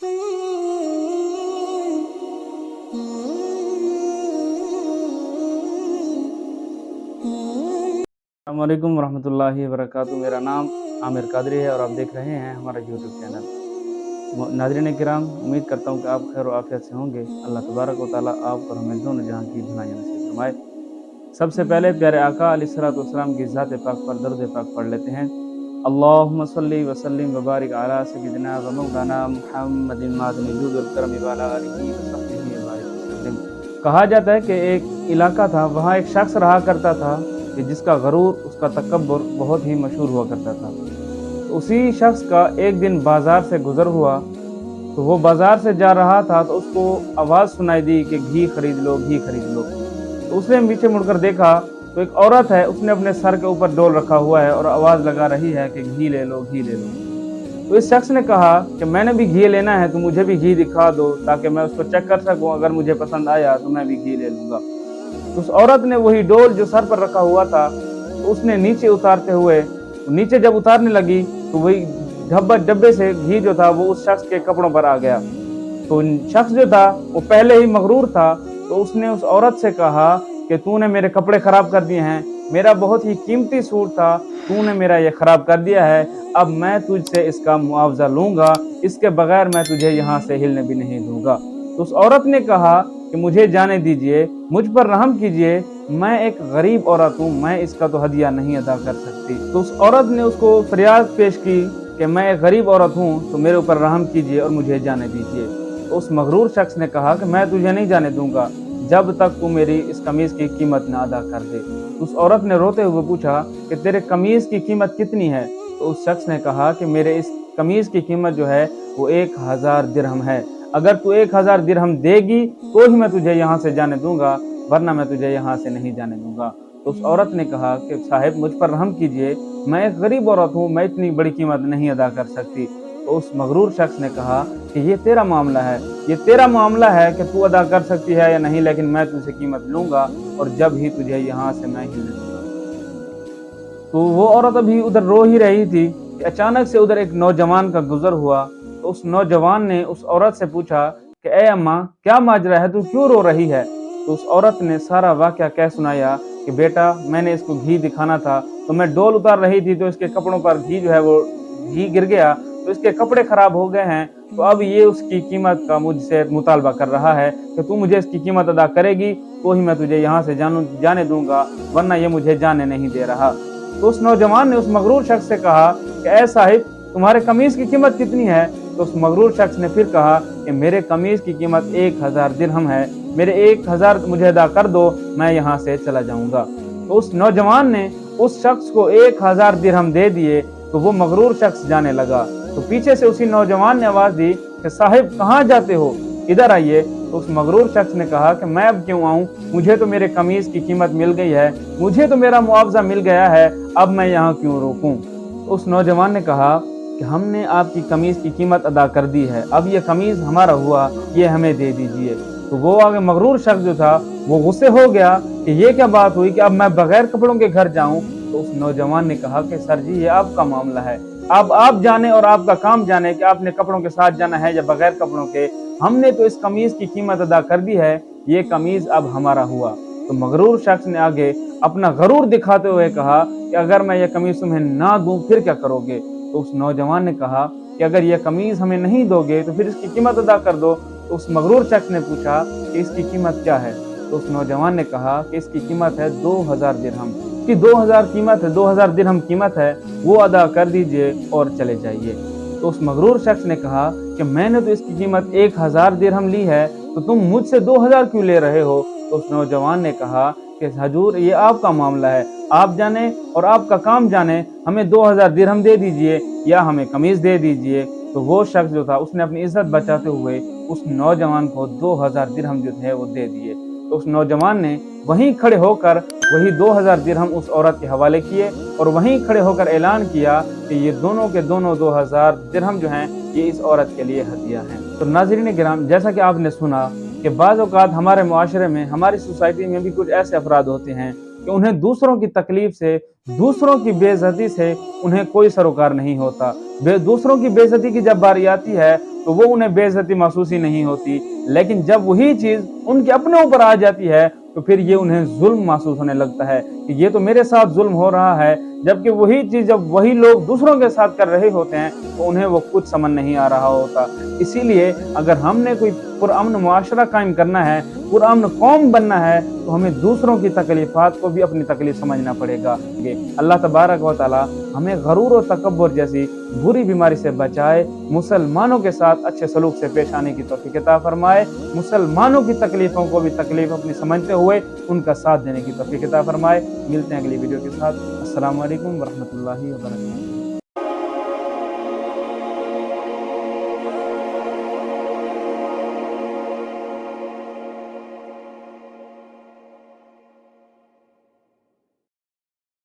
अस्सलामुअलैकुम वरहमतुल्लाहि वबरकातुहू। मेरा नाम आमिर कादरी है और आप देख रहे हैं हमारा यूट्यूब चैनल। नाज़रीन किराम, उम्मीद करता हूँ कि आप खैर आफियत से होंगे। अल्लाह तबारक व तआला आप और हमें दोनों जहां की भलाइयाँ नसीब फरमाए। सबसे पहले प्यारे आका अलैहिस्सलातु वस्सलाम की ज़ात पाक पर दरूद पाक पढ़ लेते हैं। अल्लाहुम्मा सल्ली व सल्लिम व बारिक अला सय्यिदिना व मौलाना मुहम्मदिन मादनिल जुद वल करम व अला आलिहि व सहबिहि व बारिक वसल्लम। कहा जाता है कि एक इलाका था, वहाँ एक शख्स रहा करता था कि जिसका गरूर, उसका तकब्बुर बहुत ही मशहूर हुआ करता था। उसी शख्स का एक दिन बाजार से गुजर हुआ, तो वो बाजार से जा रहा था तो उसको आवाज़ सुनाई दी कि घी खरीद लो, घी खरीद लो। तो उसने पीछे मुड़कर देखा तो एक औरत है, उसने अपने सर के ऊपर डोल रखा हुआ है और आवाज़ लगा रही है कि घी ले लो, घी ले लो। तो इस शख्स ने कहा कि मैंने भी घी लेना है, तो मुझे भी घी दिखा दो ताकि मैं उसको चेक कर सकूं, अगर मुझे पसंद आया तो मैं भी घी ले लूँगा। तो उस औरत ने वही डोल जो सर पर रखा हुआ था, तो उसने नीचे उतारते हुए, नीचे जब उतारने लगी तो वही डब्बे से घी जो था वो उस शख्स के कपड़ों पर आ गया। तो शख्स जो था वो पहले ही मगरूर था, तो उसने उस औरत से कहा कि तूने मेरे कपड़े खराब कर दिए हैं, मेरा बहुत ही कीमती सूट था, तूने मेरा ये खराब कर दिया है, अब मैं तुझसे इसका मुआवजा लूंगा, इसके बगैर मैं तुझे यहाँ से हिलने भी नहीं दूंगा। तो उस औरत ने कहा कि मुझे जाने दीजिए, मुझ पर रहम कीजिए, मैं एक गरीब औरत हूँ, मैं इसका तो हदिया नहीं अदा कर सकती। तो उस औरत ने उसको फरियाद पेश की कि मैं एक गरीब औरत हूँ, तो मेरे ऊपर रहम कीजिए और मुझे जाने दीजिए। तो उस मगरूर शख्स ने कहा कि मैं तुझे नहीं जाने दूंगा जब तक तू मेरी इस कमीज की कीमत न अदा कर दे। उस औरत ने रोते हुए पूछा कि तेरे कमीज की कीमत कितनी है? तो उस शख्स ने कहा कि मेरे इस कमीज की कीमत जो है वो 1000 दिरहम है, अगर तू 1000 दिरहम देगी तो ही मैं तुझे यहाँ से जाने दूंगा, वरना मैं तुझे यहाँ से नहीं जाने दूंगा। तो उस औरत ने कहा कि साहिब मुझ पर रहम कीजिए, मैं एक गरीब औरत हूँ, मैं इतनी बड़ी कीमत नहीं अदा कर सकती। तो उस मगरूर शख्स ने कहा कि ये तेरा मामला है, ये तेरा मामला है कि तू अदा कर सकती है या नहीं, लेकिन मैं तुझसे कीमत लूंगा और जब ही तुझे यहाँ से मैं हिलने दूंगा। तो वो औरत अभी उधर रो ही रही थी कि अचानक से उधर एक नौजवान का गुजर हुआ। तो उस नौजवान ने उस औरत से पूछा कि ए अम्मा, क्या माजरा है, तू क्यों रो रही है? तो उस औरत ने सारा वाकया कह सुनाया कि बेटा, मैंने इसको घी दिखाना था, तो मैं डोल उतार रही थी तो इसके कपड़ों पर घी जो है वो घी गिर गया, तो इसके कपड़े खराब हो गए हैं, तो अब ये उसकी कीमत का मुझसे मुतालबा कर रहा है कि तू मुझे इसकी कीमत अदा करेगी तो ही मैं तुझे यहाँ से जाने दूंगा, वरना ये मुझे जाने नहीं दे रहा। तो उस नौजवान ने उस मगरूर शख्स से कहा कि ऐ साहिब, तुम्हारे कमीज की कीमत कितनी है? तो उस मगरूर शख्स ने फिर कहा कि मेरे कमीज की कीमत 1000 दिरहम है, मेरे 1000 मुझे अदा कर दो, मैं यहाँ से चला जाऊंगा। तो उस नौजवान ने उस शख्स को 1000 दिरहम दे दिए। तो वो मगरूर शख्स जाने लगा। तो पीछे से उसी नौजवान ने आवाज दी कि साहिब कहाँ जाते हो, इधर आइए। तो उस मगरूर शख्स ने कहा कि मैं अब क्यों आऊं, मुझे तो मेरे कमीज की कीमत मिल गई है, मुझे तो मेरा मुआवजा मिल गया है, अब मैं यहाँ क्यों रोकूं? तो उस नौजवान ने कहा कि हमने आपकी कमीज की कीमत अदा कर दी है, अब ये कमीज हमारा हुआ, ये हमें दे दीजिए। तो वो आगे मगरूर शख्स जो था वो गुस्से हो गया कि ये क्या बात हुई कि अब मैं बगैर कपड़ों के घर जाऊं। तो उस नौजवान ने कहा कि सर जी, ये आपका मामला है, अब आप जाने और आपका काम जाने कि आपने कपड़ों के साथ जाना है या बगैर कपड़ों के, हमने तो इस कमीज की कीमत अदा कर दी है, ये कमीज अब हमारा हुआ। तो मगरूर शख्स ने आगे अपना गरूर दिखाते हुए कहा कि अगर मैं ये कमीज तुम्हें ना दूं फिर क्या करोगे? तो उस नौजवान ने कहा कि अगर ये कमीज हमें नहीं दोगे तो फिर इसकी कीमत अदा कर दो। तो उस मगरूर शख्स ने पूछा कि इसकी कीमत क्या है? तो उस नौजवान ने कहा कि इसकी कीमत है 2000 दिरहम, इसकी 2000 कीमत है, 2000 दिरहम कीमत है, वो अदा कर दीजिए और चले जाइए। तो उस मगरूर शख्स ने कहा कि मैंने तो इसकी कीमत 1000 दिरहम ली है, तो तुम मुझसे 2000 क्यों ले रहे हो? तो उस नौजवान ने कहा कि हजूर, ये आपका मामला है, आप जाने और आपका काम जाने, हमें 2000 दिरहम दे दीजिए या हमें कमीज दे दीजिए। तो वो शख्स जो था उसने अपनी इज्जत बचाते हुए उस नौजवान को 2000 दिरहम जो थे वो दे दिए। तो उस नौजवान ने वहीं खड़े होकर वही 2000 दिरहम उस औरत के हवाले किए और वहीं खड़े होकर ऐलान किया कि ये दोनों के दोनों 2000 दिरहम जो हैं ये इस औरत के लिए हदिया हैं। तो नाज़रीन किराम, जैसा कि आपने सुना कि बाज़ औक़ात हमारे मुआशरे में, हमारी सोसाइटी में भी कुछ ऐसे अफराद होते हैं कि उन्हें दूसरों की तकलीफ से, दूसरों की बेइज्जती से उन्हें कोई सरोकार नहीं होता। दूसरों की बेइज्जती की जब बारी आती है तो वो उन्हें बेइज्जती महसूस ही नहीं होती। लेकिन जब वही चीज़ उनके अपने ऊपर आ जाती है तो फिर ये उन्हें जुल्म महसूस होने लगता है कि ये तो मेरे साथ जुल्म हो रहा है, जबकि वही चीज़ जब वही लोग दूसरों के साथ कर रहे होते हैं तो उन्हें वो कुछ समझ नहीं आ रहा होता। इसीलिए अगर हमने कोई पुरअमन मुआशरा कायम करना है, पुरअमन कौम बनना है, तो हमें दूसरों की तकलीफ़ात को भी अपनी तकलीफ़ समझना पड़ेगा। अल्लाह तबारक व तआला हमें गरूर और तकब्बुर जैसी बुरी बीमारी से बचाए, मुसलमानों के साथ अच्छे सलूक से पेश आने की तौफीक अता फरमाए, मुसलमानों की तकलीफ़ों को भी तकलीफ़ अपनी समझते हुए उनका साथ देने की तौफीक अता फरमाए। मिलते हैं अगली वीडियो के साथ। अस्सलामु अलैकुम व रहमतुल्लाहि व बरकातहू।